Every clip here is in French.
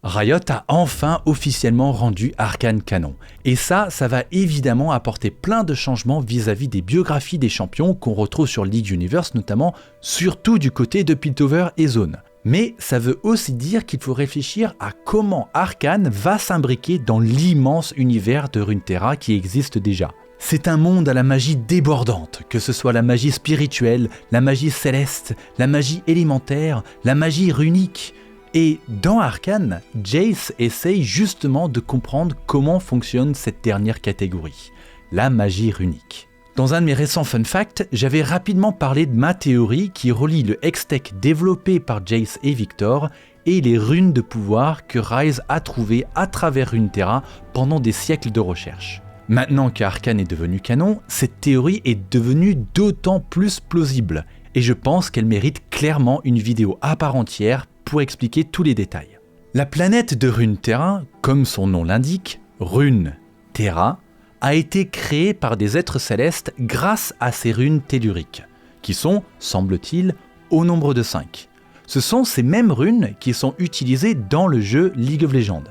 Riot a enfin officiellement rendu Arcane canon. Et ça va évidemment apporter plein de changements vis-à-vis des biographies des champions qu'on retrouve sur League Universe notamment, surtout du côté de Piltover et Zone. Mais ça veut aussi dire qu'il faut réfléchir à comment Arcane va s'imbriquer dans l'immense univers de Runeterra qui existe déjà. C'est un monde à la magie débordante, que ce soit la magie spirituelle, la magie céleste, la magie élémentaire, la magie runique. Et dans Arcane, Jace essaye justement de comprendre comment fonctionne cette dernière catégorie, la magie runique. Dans un de mes récents fun facts, j'avais rapidement parlé de ma théorie qui relie le Hextech développé par Jace et Victor et les runes de pouvoir que Ryze a trouvées à travers Runeterra pendant des siècles de recherche. Maintenant qu'Arcane est devenu canon, cette théorie est devenue d'autant plus plausible et je pense qu'elle mérite clairement une vidéo à part entière pour expliquer tous les détails. La planète de Runeterra, comme son nom l'indique, Runeterra, a été créée par des êtres célestes grâce à ces runes telluriques, qui sont, semble-t-il, au nombre de 5. Ce sont ces mêmes runes qui sont utilisées dans le jeu League of Legends.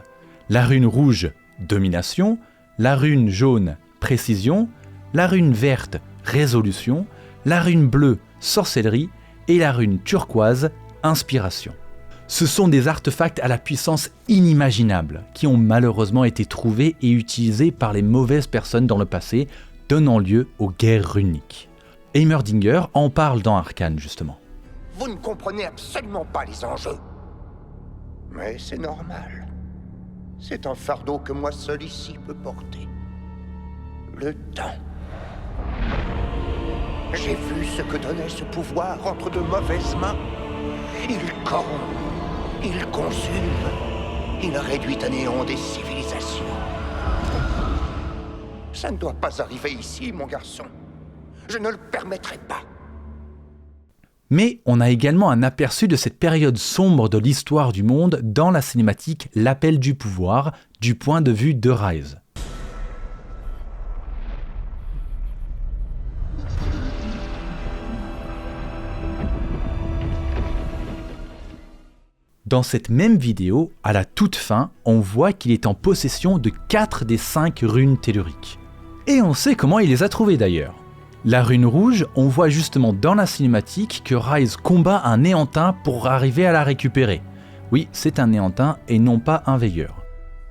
La rune rouge, domination, la rune jaune, précision, la rune verte, résolution, la rune bleue, sorcellerie, et la rune turquoise, inspiration. Ce sont des artefacts à la puissance inimaginable, qui ont malheureusement été trouvés et utilisés par les mauvaises personnes dans le passé, donnant lieu aux guerres runiques. Heimerdinger en parle dans Arcane justement. Vous ne comprenez absolument pas les enjeux. Mais c'est normal. C'est un fardeau que moi seul ici peux porter. Le temps. J'ai vu ce que donnait ce pouvoir entre de mauvaises mains. Il corrompt, il consume, il réduit à néant des civilisations. Ça ne doit pas arriver ici, mon garçon. Je ne le permettrai pas. Mais on a également un aperçu de cette période sombre de l'histoire du monde dans la cinématique L'Appel du pouvoir, du point de vue de Ryze. Dans cette même vidéo, à la toute fin, on voit qu'il est en possession de 4 des 5 runes telluriques. Et on sait comment il les a trouvées d'ailleurs. La rune rouge, on voit justement dans la cinématique que Ryze combat un néantin pour arriver à la récupérer. Oui, c'est un néantin et non pas un veilleur.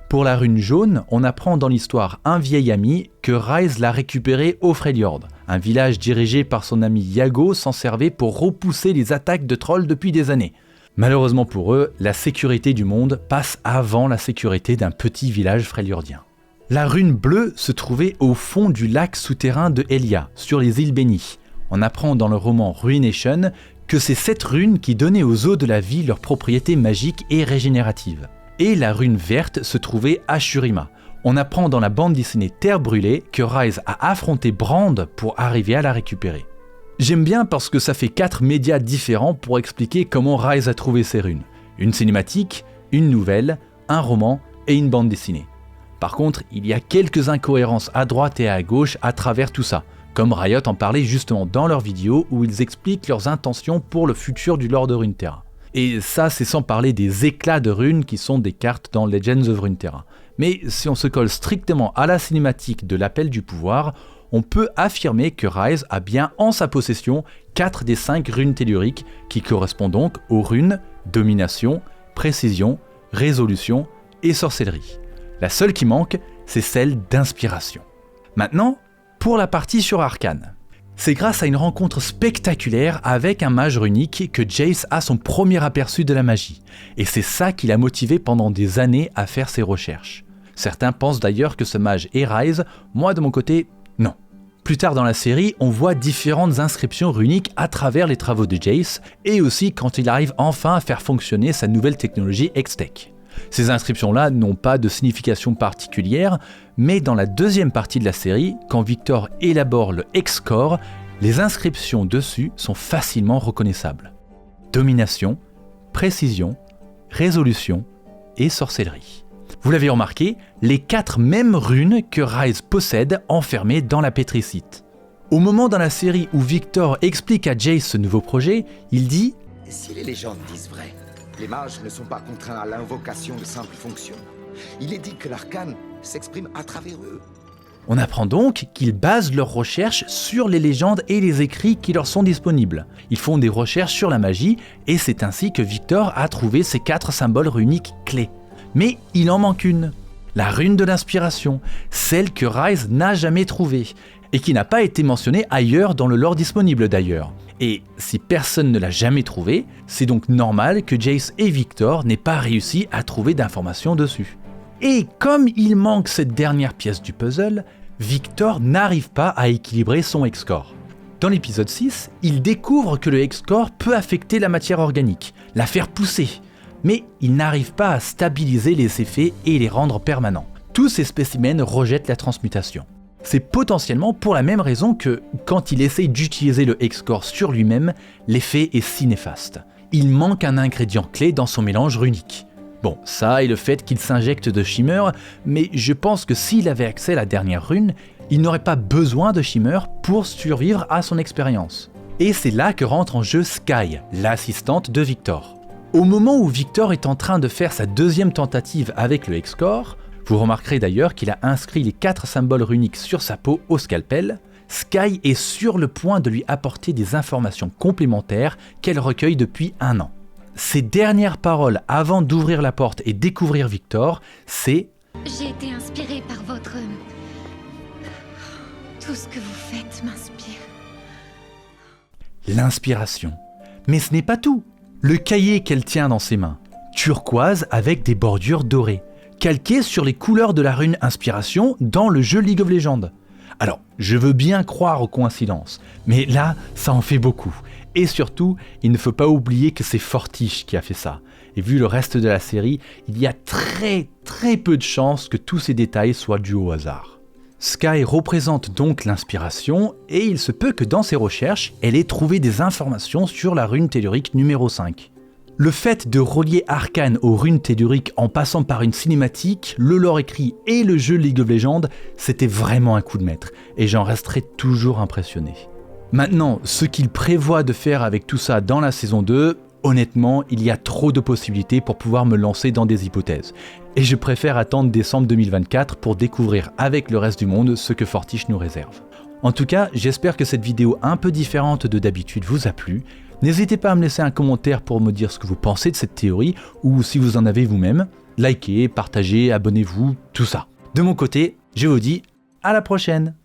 Pour la rune jaune, on apprend dans l'histoire Un vieil ami que Ryze l'a récupérée au Freljord. Un village dirigé par son ami Yago s'en servait pour repousser les attaques de trolls depuis des années. Malheureusement pour eux, la sécurité du monde passe avant la sécurité d'un petit village freljordien. La rune bleue se trouvait au fond du lac souterrain de Elia, sur les îles Bénies. On apprend dans le roman Ruination que c'est cette rune qui donnait aux eaux de la vie leurs propriétés magiques et régénératives. Et la rune verte se trouvait à Shurima. On apprend dans la bande dessinée Terre brûlée que Ryze a affronté Brand pour arriver à la récupérer. J'aime bien parce que ça fait 4 médias différents pour expliquer comment Ryze a trouvé ces runes. Une cinématique, une nouvelle, un roman et une bande dessinée. Par contre, il y a quelques incohérences à droite et à gauche à travers tout ça, comme Riot en parlait justement dans leurs vidéos où ils expliquent leurs intentions pour le futur du lore de Runeterra. Et ça, c'est sans parler des éclats de runes qui sont des cartes dans Legends of Runeterra. Mais si on se colle strictement à la cinématique de l'Appel du pouvoir, on peut affirmer que Ryze a bien en sa possession 4 des 5 runes telluriques qui correspondent donc aux runes domination, précision, résolution et sorcellerie. La seule qui manque, c'est celle d'inspiration. Maintenant, pour la partie sur Arcane. C'est grâce à une rencontre spectaculaire avec un mage runique que Jace a son premier aperçu de la magie. Et c'est ça qui l'a motivé pendant des années à faire ses recherches. Certains pensent d'ailleurs que ce mage est Ryze, moi de mon côté, non. Plus tard dans la série, on voit différentes inscriptions runiques à travers les travaux de Jace, et aussi quand il arrive enfin à faire fonctionner sa nouvelle technologie Hextech. Ces inscriptions-là n'ont pas de signification particulière, mais dans la deuxième partie de la série, quand Victor élabore le Hexcore, les inscriptions dessus sont facilement reconnaissables. Domination, précision, résolution et sorcellerie. Vous l'avez remarqué, les 4 mêmes runes que Ryze possède enfermées dans la pétricite. Au moment dans la série où Victor explique à Jace ce nouveau projet, il dit « Si les légendes disent vrai, Les mages ne sont pas contraints à l'invocation de simples fonctions. Il est dit que l'arcane s'exprime à travers eux. On apprend donc qu'ils basent leurs recherches sur les légendes et les écrits qui leur sont disponibles. Ils font des recherches sur la magie et c'est ainsi que Victor a trouvé ces 4 symboles runiques clés. Mais il en manque une. La rune de l'inspiration, celle que Rise n'a jamais trouvée et qui n'a pas été mentionnée ailleurs dans le lore disponible d'ailleurs. Et si personne ne l'a jamais trouvée, c'est donc normal que Jace et Victor n'aient pas réussi à trouver d'informations dessus. Et comme il manque cette dernière pièce du puzzle, Victor n'arrive pas à équilibrer son X-Core. Dans l'épisode 6, il découvre que le X-Core peut affecter la matière organique, la faire pousser, mais il n'arrive pas à stabiliser les effets et les rendre permanents. Tous ces spécimens rejettent la transmutation. C'est potentiellement pour la même raison que, quand il essaye d'utiliser le X-Core sur lui-même, l'effet est si néfaste. Il manque un ingrédient clé dans son mélange runique. Bon, ça et le fait qu'il s'injecte de Shimmer, mais je pense que s'il avait accès à la dernière rune, il n'aurait pas besoin de Shimmer pour survivre à son expérience. Et c'est là que rentre en jeu Sky, l'assistante de Victor. Au moment où Victor est en train de faire sa deuxième tentative avec le X-Core, vous remarquerez d'ailleurs qu'il a inscrit les 4 symboles runiques sur sa peau au scalpel, Sky est sur le point de lui apporter des informations complémentaires qu'elle recueille depuis 1 an. Ses dernières paroles avant d'ouvrir la porte et découvrir Victor, c'est « J'ai été inspirée par votre... Tout ce que vous faites m'inspire. » L'inspiration. Mais ce n'est pas tout. Le cahier qu'elle tient dans ses mains, turquoise avec des bordures dorées, calqué sur les couleurs de la rune inspiration dans le jeu League of Legends. Alors, je veux bien croire aux coïncidences, mais là, ça en fait beaucoup. Et surtout, il ne faut pas oublier que c'est Fortiche qui a fait ça. Et vu le reste de la série, il y a très peu de chances que tous ces détails soient dus au hasard. Sky représente donc l'inspiration, et il se peut que dans ses recherches, elle ait trouvé des informations sur la rune tellurique numéro 5. Le fait de relier Arcane aux runes telluriques en passant par une cinématique, le lore écrit et le jeu League of Legends, c'était vraiment un coup de maître, et j'en resterai toujours impressionné. Maintenant, ce qu'il prévoit de faire avec tout ça dans la saison 2, honnêtement, il y a trop de possibilités pour pouvoir me lancer dans des hypothèses. Et je préfère attendre décembre 2024 pour découvrir avec le reste du monde ce que Fortiche nous réserve. En tout cas, j'espère que cette vidéo un peu différente de d'habitude vous a plu. N'hésitez pas à me laisser un commentaire pour me dire ce que vous pensez de cette théorie, ou si vous en avez vous-même. Likez, partagez, abonnez-vous, tout ça. De mon côté, je vous dis à la prochaine!